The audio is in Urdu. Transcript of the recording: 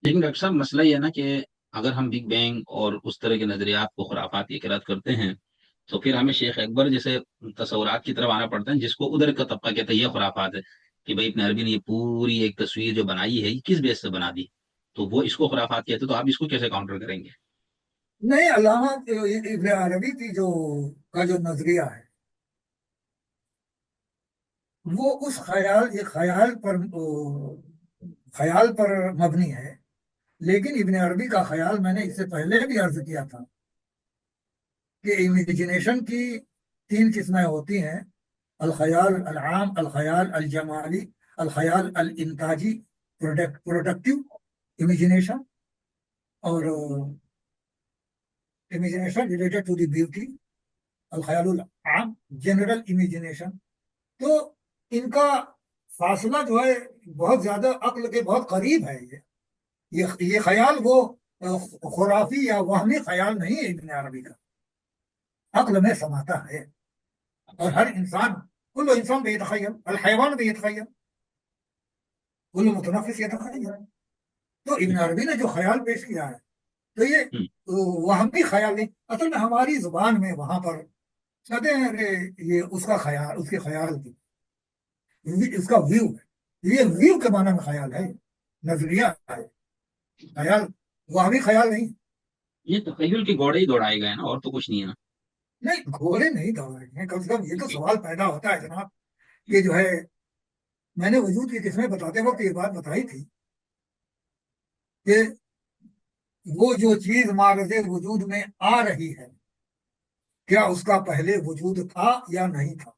لیکن ڈاکٹر صاحب مسئلہ یہ ہے نا کہ اگر ہم بگ بینگ اور اس طرح کے نظریات کو خرافات کی قرات کرتے ہیں تو پھر ہمیں شیخ اکبر جیسے تصورات کی طرف آنا پڑتا ہے، جس کو ادھر کا طبقہ کہتا ہے یہ خرافات ہے کہ بھائی ابن عربی نے یہ پوری ایک تصویر جو بنائی ہے یہ کس بیس سے بنا دی، تو وہ اس کو خرافات کہتے ہیں، تو آپ اس کو کیسے کاؤنٹر کریں گے؟ نہیں، علامہ ابن عربی کی جو نظریہ ہے، وہ اس خیال پر مبنی ہے. لیکن ابن عربی کا خیال میں نے اس سے پہلے بھی عرض کیا تھا کہ امیجنیشن کی تین قسمیں ہوتی ہیں: الخیال العام، الخیال الجمالی، الخیال الانتاجی، پروڈکٹیو امیجنیشن، اور imagination related to the beauty, الخیال العام، جنرل امیجنیشن. تو ان کا فاصلہ جو ہے بہت زیادہ عقل کے بہت قریب ہے. یہ خیال وہ خرافی یا وہمی خیال نہیں ہے ابن عربی کا، عقل میں سماتا ہے. اور اچھا. ہر انسان، کل انسان بيتخيل، الحيوان بيتخيل، كل متنفس يتخيل. تو ابن عربی نے جو خیال پیش کیا ہے، تو یہ ہم، وہمی خیال نہیں. اصل میں ہماری زبان میں وہاں پر کہتے ہیں کہ یہ اس کا خیال، اس کے خیال کی، اس کا ویو ہے. یہ ویو کے معنی میں خیال ہے، نظریہ ہے. خیال وہمی خیال نہیں. یہ تخیل کے گھوڑے ہی دوڑائے گئے نا، اور تو کچھ نہیں ہے نا. نہیں، گھوڑے نہیں دوڑ رہے ہیں. کم سے کم یہ تو سوال پیدا ہوتا ہے جناب کہ جو ہے، میں نے وجود کی قسمیں بتاتے وقت یہ بات بتائی تھی کہ وہ جو چیز معرض وجود میں آ رہی ہے، کیا اس کا پہلے وجود تھا یا نہیں تھا؟